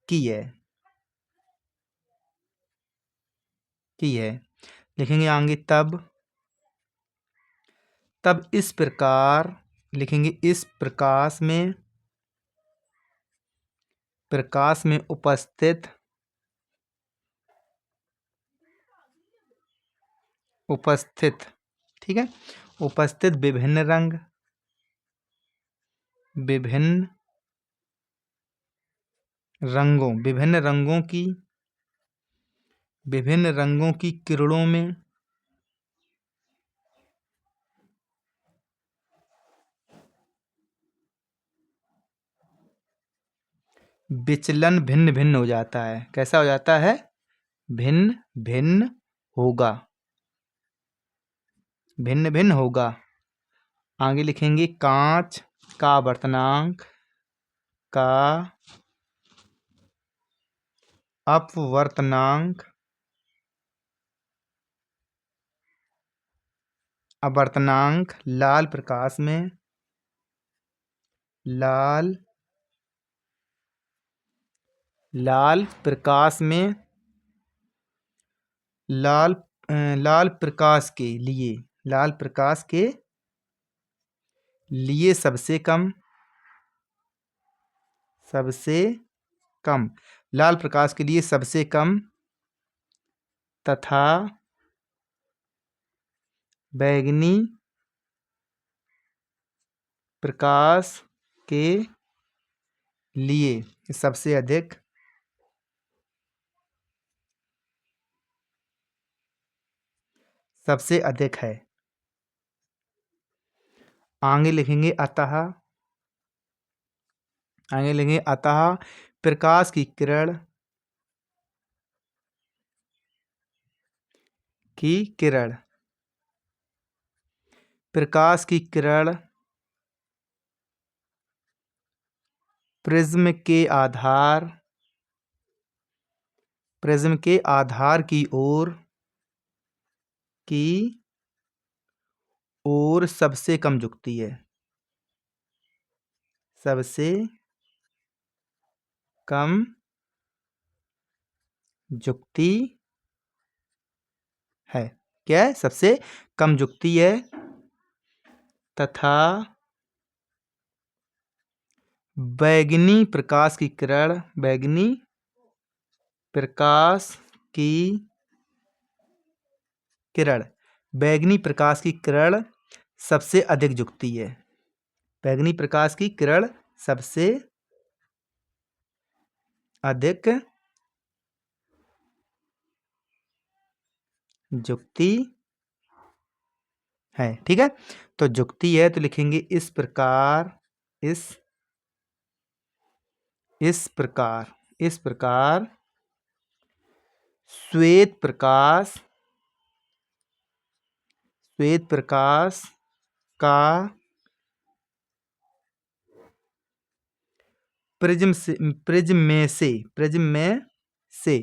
की है, की है। लिखेंगे आगे तब, तब इस प्रकार, लिखेंगे इस प्रकाश में, प्रकाश में उपस्थित, उपस्थित, ठीक है, उपस्थित विभिन्न रंग, विभिन्न रंगों, विभिन्न रंगों की, विभिन्न रंगों की किरणों में विचलन भिन्न भिन्न हो जाता है। कैसा हो जाता है? भिन्न भिन्न होगा, भिन्न भिन्न होगा। आगे लिखेंगे कांच का वर्तनांक का अपवर्तनांक, अपवर्तनांक लाल प्रकाश में, लाल, लाल प्रकाश में, लाल, लाल प्रकाश के लिए, लाल प्रकाश के लिए सबसे कम, सबसे कम, लाल प्रकाश के लिए सबसे कम तथा बैंगनी प्रकाश के लिए सबसे अधिक, सबसे अधिक है। आगे लिखेंगे अतः, आगे लिखेंगे अतः प्रकाश की किरण, की किरण, प्रकाश की किरण प्रिज्म के आधार, प्रिज्म के आधार की ओर, की ओर सबसे कम झुकती है, सबसे कम झुकती है। क्या है? सबसे कम झुकती है तथा बैंगनी प्रकाश की किरण, बैंगनी प्रकाश की किरण, बैंगनी प्रकाश की किरण सबसे अधिक झुकती है। बैंगनी प्रकाश की किरण सबसे अधिक झुकती है। ठीक है, तो झुकती है तो लिखेंगे इस प्रकार, इस प्रकार, इस प्रकार श्वेत प्रकाश, श्वेत प्रकाश का प्रिज्म से, प्रिज्म में से, प्रिज्म में से,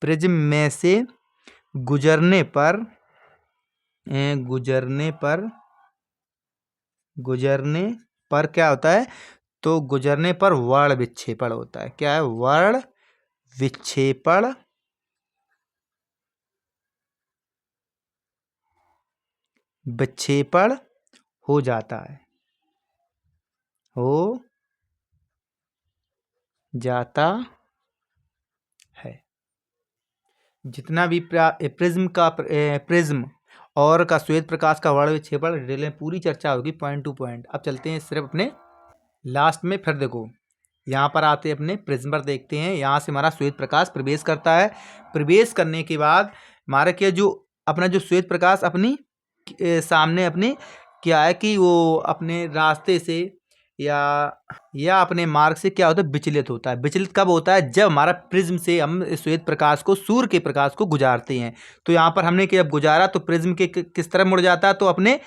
प्रिज्म में से गुजरने पर, गुजरने पर, गुजरने पर क्या होता है? तो गुजरने पर वर्ण विक्षेपण होता है। क्या है? वर्ण विक्षेपण, विक्षेपण हो जाता है, हो जाता है। जितना भी प्रिज्म का, प्रिज्म और का श्वेत प्रकाश का वर्ण विक्षेपण डिटेल में पूरी चर्चा होगी पॉइंट टू पॉइंट। अब चलते हैं सिर्फ अपने लास्ट में। फिर देखो यहाँ पर आते अपने प्रिज्म पर देखते हैं, यहाँ से हमारा श्वेत प्रकाश प्रवेश करता है। प्रवेश करने के बाद हमारा क्या जो अपना जो श्वेत प्रकाश अपनी सामने अपने क्या है कि वो अपने रास्ते से या अपने मार्ग से क्या होता है, विचलित होता है। विचलित कब होता है? जब हमारा प्रिज्म से हम श्वेत प्रकाश को, सूर्य के प्रकाश को गुजारते हैं। तो यहाँ पर हमने जब गुजारा तो प्रिज्म के किस तरह मुड़ जाता है? तो अपने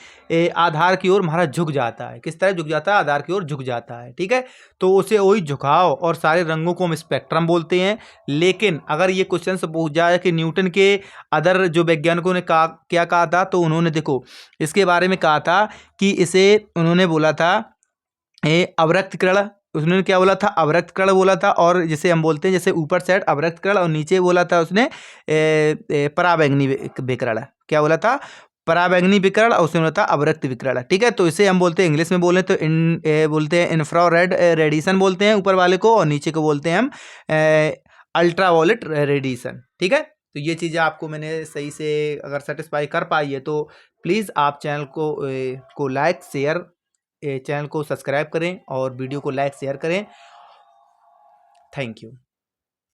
आधार की ओर हमारा झुक जाता है। किस तरह झुक जाता है? आधार की ओर झुक जाता है। ठीक है, तो उसे वही झुकाव और सारे रंगों को हम स्पेक्ट्रम बोलते हैं। लेकिन अगर ये क्वेश्चन से पूछ जाए कि न्यूटन के अदर जो वैज्ञानिकों ने क्या कहा था, तो उन्होंने देखो इसके बारे में कहा था कि इसे उन्होंने बोला था अवरक्तकरण। उसने क्या बोला था? अवरक्तकरण बोला था। और जिसे हम बोलते हैं, जैसे ऊपर साइड अवरक्तकरण और नीचे बोला था उसने पराबैंगनी विकिरण। क्या बोला था? पराबैंगनी विकिरण, और उसने बोला था अवरक्त विकिरण। ठीक है, तो इसे हम बोलते हैं, इंग्लिश में बोले तो बोलते हैं इंफ्रारेड रेडिएशन बोलते हैं ऊपर वाले को, और नीचे को बोलते हैं हम अल्ट्रावायलेट रेडिएशन। ठीक है, तो ये चीज़ें आपको मैंने सही से अगर सेटिस्फाई कर पाई है तो प्लीज़ आप चैनल को लाइक शेयर, चैनल को सब्सक्राइब करें और वीडियो को लाइक शेयर करें। Thank you.